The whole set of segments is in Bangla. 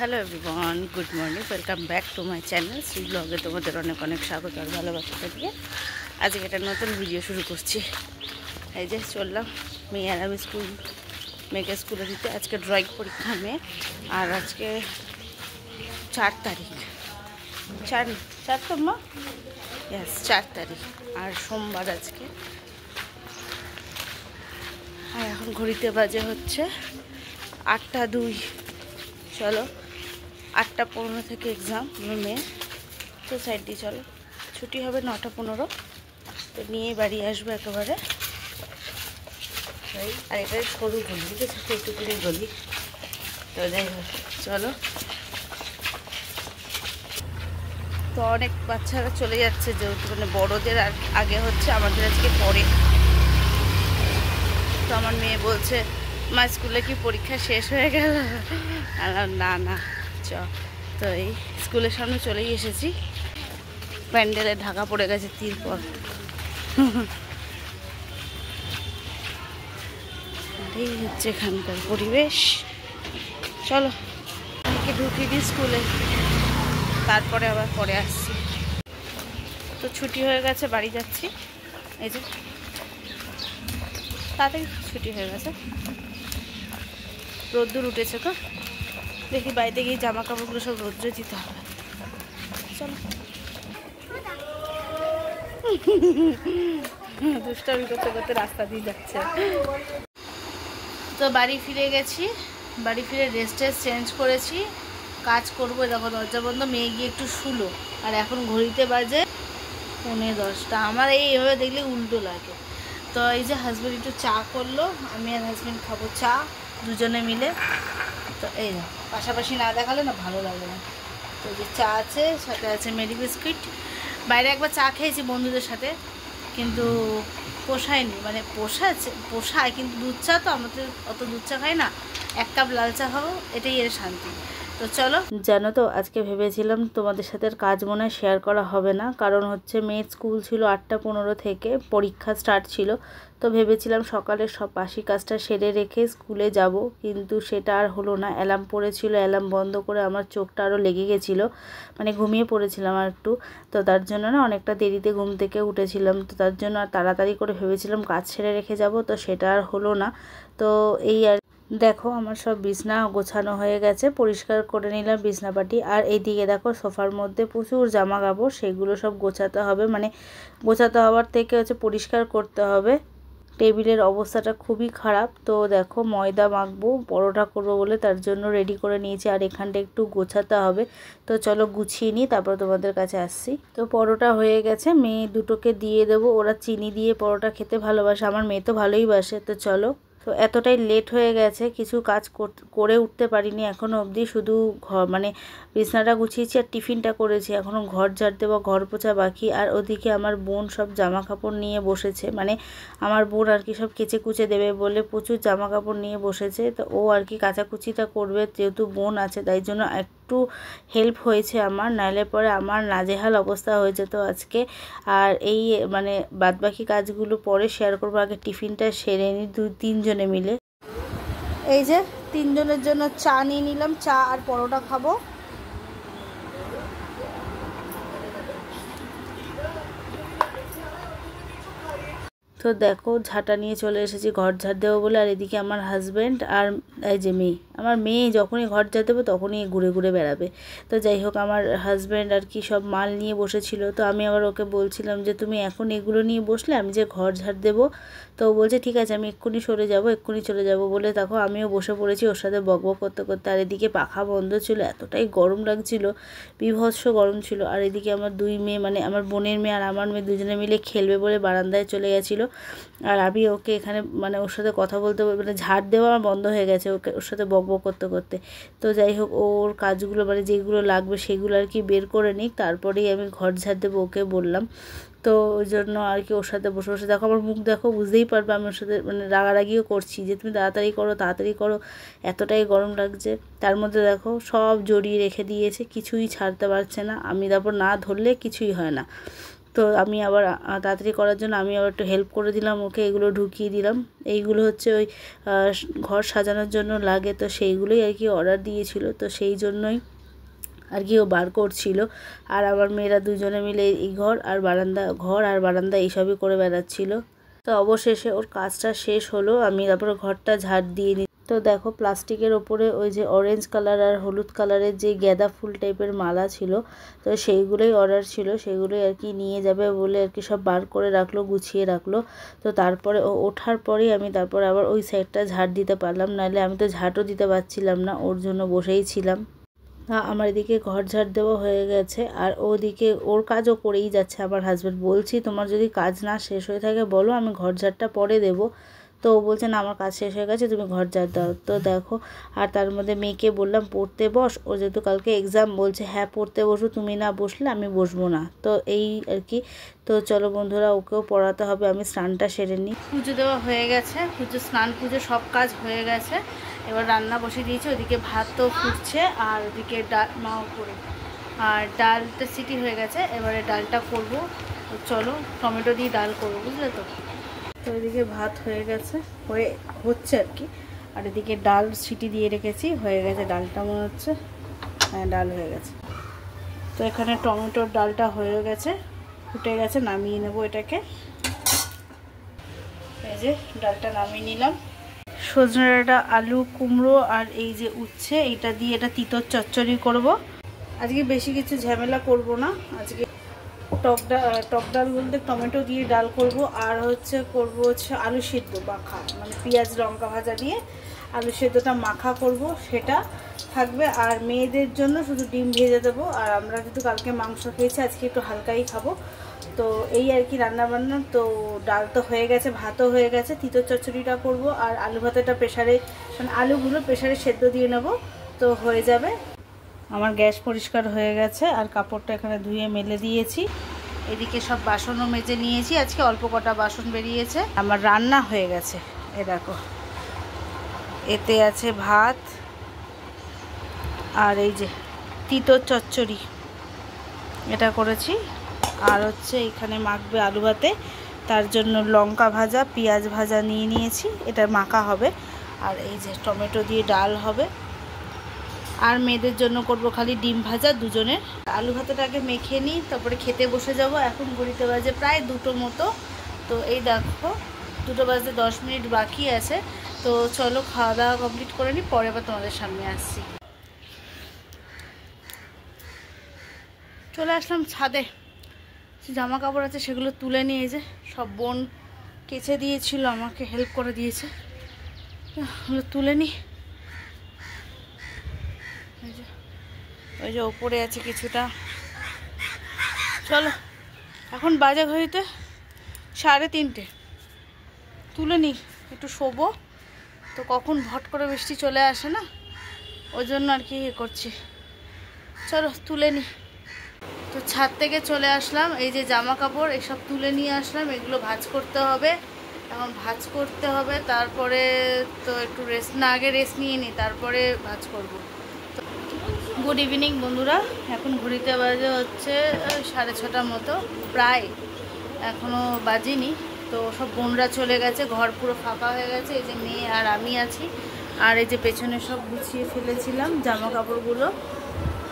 Hello everyone, good morning, welcome back to my channel Shri ব্লগে। তোমাদের অনেক অনেক স্বাগত আর ভালোবাসা দিয়ে আজকে একটা নতুন ভিডিও শুরু করছি। এই যে চললাম মেয়ে আর আমি মেয়েকে স্কুলে দিতে। আজকে ড্রয়িং পরীক্ষা মেয়ে, আর আজকে 4 তারিখ। চার তো মা, ইয়েস 4 তারিখ, আর সোমবার আজকে। আর এখন ঘড়িতে বাজে হচ্ছে 8টা 2। চলো 8টা 15 থেকে এক্সাম মেয়ে, তো সাইড দিয়ে চলো। ছুটি হবে 9টা 15, তো নিয়ে বাড়ি আসবো একেবারে। আর এটাই সরু গলি, ঠিক আছে, একটুখানি গলি। তো যাই হোক চলো। তো অনেক বাচ্চারা চলে যাচ্ছে, যেহেতু মানে বড়োদের আগে হচ্ছে, আমাদের আজকে পরে। তো আমার মেয়ে বলছে মা স্কুলে কি পরীক্ষা শেষ হয়ে গেল? না না চ। তো এই স্কুলের সামনে চলেই এসেছি, প্যান্ডেলে ঢাকা পড়ে গেছে তিরপল। এই হচ্ছে এখানকার পরিবেশ। চলো আমাকে ঢুকিয়ে দিই স্কুলে, তারপরে আবার পরে আসছি। তো ছুটি হয়ে গেছে, বাড়ি যাচ্ছি। এই যে তাড়াতাড়ি ছুটি হয়ে গেছে, রোদ্দুর উঠেছে। তো দেখি বাড়িতে গিয়ে জামা কাপড়গুলো সব রোদ্রে দিতে হবে। চলো দুষ্টামি করতে করতে রাস্তা দিয়ে যাচ্ছে। তো বাড়ি ফিরে গেছি, বাড়ি ফিরে ড্রেস চেঞ্জ করেছি, কাজ করবো। দেখো দরজা বন্ধ, মেয়ে গিয়ে একটু শুলো, আর এখন ঘড়িতে বাজে 9:10। আমার এইভাবে দেখলে উল্টো লাগে। তো এই যে হাজব্যান্ড একটু চা করলো, আমি আর হাজব্যান্ড খাবো চা দুজনে মিলে। তো এই না, পাশাপাশি না দেখালে না ভালো লাগে না। তো যে চা আছে, সাথে আছে মেরি বিস্কিট। বাইরে একবার চা খেয়েছি বন্ধুদের সাথে, কিন্তু পোষায়নি। মানে পোষায় কিন্তু দুধ চা, তো আমাদের অত দুধ চা খাই না, 1 কাপ লাল চা খাবো, এটাই এর শান্তি। তো চলো। জানো তো আজকে ভেবেছিলাম তোমাদের সাথে কাজ মনে হয় শেয়ার করা হবে না, কারণ হচ্ছে মেয়ের স্কুল ছিল 8টা 15 থেকে, পরীক্ষা স্টার্ট ছিল। তো ভেবেছিলাম সকালের সব বাসি কাজটা সেরে রেখে স্কুলে যাব, কিন্তু সেটা আর হলো না। অ্যালার্ম পড়েছিল, অ্যালার্ম বন্ধ করে আমার চোখটা আরও লেগে গেছিলো, মানে ঘুমিয়ে পড়েছিলাম আর একটু। তো তার জন্য না অনেকটা দেরিতে ঘুম থেকে উঠেছিলাম। তো তার জন্য আর তাড়াতাড়ি করে ভেবেছিলাম কাজ সেরে রেখে যাব, তো সেটা আর হলো না। তো এই আর দেখো আমার সব বিছনা গোছানো হয়ে গেছে, পরিষ্কার করে নিলাম বিছনাপাটি। আর এইদিকে দেখো সোফার মধ্যে প্রচুর জামা কাপড়, সেগুলো সব গোছাতে হবে। মানে গোছাতে হওয়ার থেকে হচ্ছে পরিষ্কার করতে হবে। টেবিলের অবস্থাটা খুবই খারাপ। তো দেখো ময়দা মাখবো, পরোটা করবো বলে তার জন্য রেডি করে নিয়েছি, আর এখানটা একটু গোছাতে হবে। তো চলো গুছিয়ে নিই, তারপর তোমাদের কাছে আসছি। তো পরোটা হয়ে গেছে, মেয়ে দুটোকে দিয়ে দেবো, ওরা চিনি দিয়ে পরোটা খেতে ভালোবাসে, আমার মেয়ে তো ভালোই বাসে। তো চলো। তো এতটাই লেট হয়ে গেছে, কিছু কাজ করে উঠতে পারিনি এখনও অবধি। শুধু মানে বিছনাটা গুছিয়েছি আর টিফিনটা করেছি, এখনও ঘর ঝাড় দেওয়া, ঘর পোছা বাকি। আর ওদিকে আমার বোন সব জামা কাপড় নিয়ে বসেছে, মানে আমার বোন আর কি সব কেচে কুচে দেবে বলে প্রচুর জামা কাপড় নিয়ে বসেছে। তো ও আর কি কাচাকুচিটা করবে, যেহেতু বোন আছে তাই জন্য একটু হেল্প হয়েছে আমার, নাইলে পরে আমার নাজেহাল অবস্থা হয়ে যেত আজকে। আর এই মানে বাদবাকি কাজগুলো পরে শেয়ার করবো, আগে টিফিনটা সেরে নিই 2-3 জনে মিলে। এই যে 3 জনের জন্য চা নিয়ে নিলাম, চা আর পরোটা খাবো। তো দেখো ঝাঁটা নিয়ে চলে এসেছি ঘর ঝাড় দেবো বলে। আর এদিকে আমার হাজব্যান্ড আর এই যে মেয়ে, আমার মেয়ে যখনই ঘর ঝাড় দেবো তখনই ঘুরে ঘুরে বেড়াবে। তো যাই হোক আমার হাজব্যান্ড আর কি সব মাল নিয়ে বসেছিল। তো আমি আবার ওকে বলছিলাম যে তুমি এখন এগুলো নিয়ে বসলে, আমি যে ঘর ঝাড় দেবো। তো বলছে ঠিক আছে আমি এক্ষুনি সরে যাবো, এক্ষুনি চলে যাব বলে দেখো আমিও বসে পড়েছি ওর সাথে বকবক করতে করতে। আর এদিকে পাখা বন্ধ ছিল, এতটাই গরম লাগছিল, বিভৎস গরম ছিল। আর এদিকে আমার 2 মেয়ে, মানে আমার বোনের মেয়ে আর আমার মেয়ে দুজনে মিলে খেলবে বলে বারান্দায় চলে গেছিলো। আর আমি ওকে এখানে মানে ওর সাথে কথা বলতে, মানে ঝাড় দেওয়া আমার বন্ধ হয়ে গেছে ওর সাথে বকবক করতে করতে। তো যাই হোক ওর কাজগুলো মানে যেগুলো লাগবে সেগুলো আর কি বের করে নিক, তারপরেই আমি ঘর ঝাড় দেবো ওকে বললাম। তো ওই জন্য আর কি ওর সাথে বসে বসে, দেখো আমার মুখ দেখো, বুঝতেই পারবে আমি ওর সাথে মানে রাগারাগিও করছি যে তুমি তাড়াতাড়ি করো তাড়াতাড়ি করো, এতটাই গরম লাগছে। তার মধ্যে দেখো সব জড়িয়ে রেখে দিয়েছে, কিছুই ছাড়তে পারছে না, আমি তারপর না ধরলে কিছুই হয় না। তো আমি আবার তাড়াতাড়ি করার জন্য আমি আবার একটু হেল্প করে দিলাম ওকে, এগুলো ঢুকিয়ে দিলাম। এইগুলো হচ্ছে ওই ঘর সাজানোর জন্য লাগে, তো সেইগুলোই আর কি অর্ডার দিয়েছিল, তো সেই জন্যই আর কি ও বার করছিল। আর আমার মেয়েরা দুজনে মিলে এই ঘর আর বারান্দা এইসবই করে বেড়াচ্ছিল। তো অবশেষে ওর কাজটা শেষ হলো, আমি তারপরে ঘরটা ঝাড় দিয়ে নিই। তো দেখো প্লাস্টিকের ওপরে ওই যে অরেঞ্জ কালার আর হলুদ কালারের যে গাঁদা ফুল টাইপের মালা ছিল, তো সেইগুলোই অর্ডার ছিল, সেগুলোই আর কি নিয়ে যাবে বলে আর কি সব বার করে রাখলো, গুছিয়ে রাখলো। তো তারপরে ও ওঠার পরেই আমি তারপরে আবার ওই সাইডটা ঝাড় দিতে পারলাম, নাহলে আমি তো ঝাড়ও দিতে পারছিলাম না, ওর জন্য বসেই ছিলাম। আমার এদিকে ঘর ঝাড় দেওয়া হয়ে গেছে, আর ওদিকে ওর কাজও করেই যাচ্ছে আমার হাজব্যান্ড। বলছি তোমার যদি কাজ না শেষ হয়ে থাকে বলো, আমি ঘর ঝাড়টা পরে দেবো। তো ও বলছে না আমার কাজ শেষ হয়ে গেছে, তুমি ঘর ঝাড় দাও। তো দেখো, আর তার মধ্যে মেয়েকে বললাম পড়তে বস, ও যেহেতু কালকে এক্সাম, বলছে হ্যাঁ পড়তে বসো, তুমি না বসলে আমি বসবো না। তো এই আর কি। তো চলো বন্ধুরা, ওকেও পড়াতে হবে, আমি স্নানটা সেরে নিই। পুজো দেওয়া হয়ে গেছে, স্নান পুজো সব কাজ হয়ে গেছে। এবার রান্না বসিয়ে দিয়েছি, ওদিকে ভাত তো ফুটছে আর ওদিকে ডাল মাও করে, আর ডালটা সিটি হয়ে গেছে, এবারে ডালটা করব। চলো টমেটো দিয়ে ডাল করবো, বুঝলে তো। তো এদিকে ভাত হয়ে গেছে, হচ্ছে আর কি, আর এদিকে ডাল সিটি দিয়ে রেখেছি, হয়ে গেছে ডালটা মনে হচ্ছে। হ্যাঁ ডাল হয়ে গেছে। তো এখানে টমেটোর ডালটা হয়ে গেছে, ফুটে গেছে, নামিয়ে নেবো এটাকে। এই যে ডালটা নামিয়ে নিলাম। সজনে ডাঁটা, আলু, কুমড়ো আর এই যে উচ্ছে, এইটা দিয়ে এটা তিতর চচ্চড়ি করব। আজকে বেশি কিছু ঝামেলা করব না, আজকে টক ডাল বলতে টমেটো দিয়ে ডাল করব, আর করব আলু সেদ্ধ মাখা, মানে পেঁয়াজ লঙ্কা ভাজা দিয়ে আলু সেদ্ধটা মাখা করব, সেটা থাকবে। আর মেয়েদের জন্য শুধু ডিম ভেজে দেবো, আর আমরা যেহেতু কালকে মাংস খেয়েছি আজকে একটু হালকাই খাবো। তো এই আর কি রান্নাবান্না। তো ডাল তো হয়ে গেছে, ভাতও হয়ে গেছে, তিতর চচ্চড়িটা করব, আর আলু ভাতাটা প্রেশারে, মানে আলুগুলো প্রেশারে সেদ্ধ দিয়ে নেব, তো হয়ে যাবে। আমার গ্যাস পরিষ্কার হয়ে গেছে, আর কাপড়টা এখানে ধুয়ে মেলে দিয়েছি। এদিকে সব বাসনও মেজে নিয়েছি, আজকে অল্প কটা বাসন বেরিয়েছে। আমার রান্না হয়ে গেছে, এ দেখো, এতে আছে ভাত আর এই যে তিতর চচ্চড়ি, এটা করেছি। আর এখানে মাখবে আলু ভাতে, তার জন্য লঙ্কা ভাজা পেঁয়াজ ভাজা নিয়ে নিয়েছি, এটা মাখা হবে। আর এই যে টমেটো দিয়ে ডাল হবে। আর মেয়েদের জন্য করব খালি ডিম ভাজা দুজনের। আলু ভাতাটাকে মেখে নিই, তারপরে খেতে বসে যাব। এখন ঘড়িতে বাজে প্রায় 2টো মতো। তো এই দেখো 2টো বাজতে 10 মিনিট বাকি আছে। তো চলো খাওয়া দাওয়া কমপ্লিট করে নিই, পরে আবার তোমাদের সামনে আসছি। চলে আসলাম ছাদে, জামা কাপড় আছে সেগুলো তুলে নিয়ে, যে সব বোন কেচে দিয়েছিল, আমাকে হেল্প করে দিয়েছে, ওগুলো তুলে নিই। ওই যে ওপরে আছে কিছুটা। চলো এখন বাজে ঘড়িতে 3:30, তুলে নিই, একটু শোবো। তো কখন ভট করে বৃষ্টি চলে আসে না, ওই জন্য আর কি করছি। চলো তুলে নিই। তো ছাদ থেকে চলে আসলাম, এই যে জামা কাপড় এসব তুলে নিয়ে আসলাম, এগুলো ভাঁজ করতে হবে। এখন ভাঁজ করতে হবে, তারপরে তো একটু রেস্ট, না আগে রেস্ট নিয়ে নিই, তারপরে ভাঁজ করব। গুড ইভিনিং বন্ধুরা, এখন ঘড়িতে বাজে 6:30 মতো, প্রায় এখনও বাজিনি। তো সব বোনরা চলে গেছে, ঘর পুরো ফাঁকা হয়ে গেছে, এই যে মেয়ে আর আমি আছি। আর এই যে পেছনে সব গুছিয়ে ফেলেছিলাম জামা কাপড়গুলো,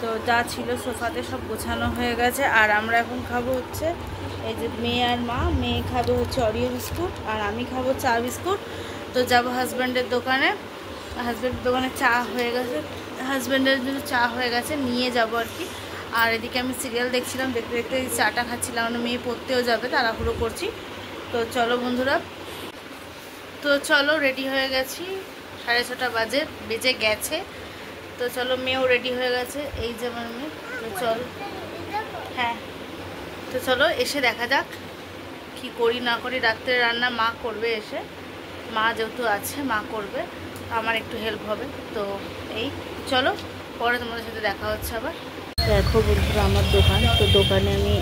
তো যা ছিল সোফাতে সব গোছানো হয়ে গেছে। আর আমরা এখন খাবো এই যে মেয়ে আর মা, মেয়ে খাবে অরিও বিস্কুট, আর আমি খাবো চা বিস্কুট। তো যাবো হাজব্যান্ডের দোকানে, চা হয়ে গেছে, হাজব্যান্ডের জন্য চা হয়ে গেছে, নিয়ে যাবো আর কি। আর এদিকে আমি সিরিয়াল দেখছিলাম, দেখতে দেখতে চাটা খাচ্ছিলাম, মানে মেয়ে পড়তেও যাবে, তাড়াহুড়ো করছি। তো চলো বন্ধুরা, তো চলো রেডি হয়ে গেছি, 6:30 বেজে গেছে। তো চলো মেয়েও রেডি হয়ে গেছে, এই যে আমার মেয়ে। তো চলো, হ্যাঁ, তো চলো এসে দেখা যাক কি করি না করি। রাত্রে রান্না মা করবে, এসে মা যেহেতু আছে মা করবে, আমার একটু হেল্প হবে। তো এই চলো, পরে তোমাদের সাথে দেখা হচ্ছে আবার। দেখো বন্ধুরা আমার দোকান, তো দোকানে আমি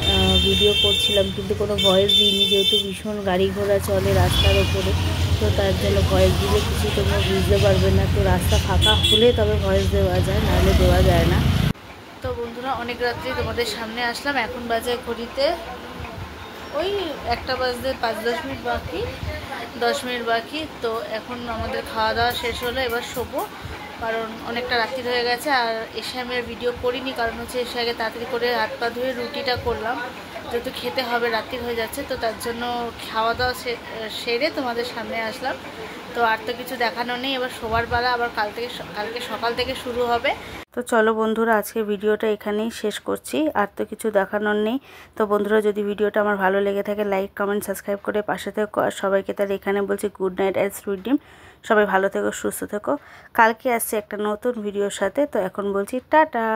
ভিডিও করছিলাম কিন্তু কোনো ভয়েস দিইনি, যেহেতু ভীষণ গাড়ি ঘোড়া চলে রাস্তার ওপরে, তো তার জন্য ভয়েস দিলে কিছু তোমরা বুঝতে পারবে না। তো রাস্তা ফাঁকা হলে তবে ভয়েস দেওয়া যায়, নাহলে দেওয়া যায় না। তো বন্ধুরা অনেক রাত্রি তোমাদের সামনে আসলাম, এখন বাজে ঘড়িতে ওই 1টা বাজতে 5-10 মিনিট বাকি, 10 মিনিট বাকি। তো এখন আমাদের খাওয়া দাওয়া শেষ হলো, এবার শোবো, কারণ অনেকটা রাত্রি হয়ে গেছে। আর এসে আমি আর ভিডিও করিনি, কারণ হচ্ছে এসে আগে তাড়াতাড়ি করে হাত পা ধুয়ে রুটিটা করলাম, যেহেতু খেতে হবে, রাত্রি হয়ে যাচ্ছে। তো তার জন্য খাওয়া দাওয়া সেরে তোমাদের সামনে আসলাম। তো আর তো কিছু দেখানো নেই, এবার শোবার পালা, আবার কালকে সকাল থেকে শুরু হবে। তো চলো বন্ধুরা, আজকে ভিডিওটা এখানেই শেষ করছি, আর তো কিছু দেখানোর নেই। তো বন্ধুরা, যদি ভিডিওটা আমার ভালো লেগে থাকে লাইক কমেন্ট সাবস্ক্রাইব করে পাশে থেকো। আর সবাইকে তাহলে এখানে বলছি good night and sweet dream. সবাই ভালো থেকো, সুস্থ থেকো। কালকে আসছে একটা নতুন ভিডিওর সাথে। তো এখন বলছি টাটা।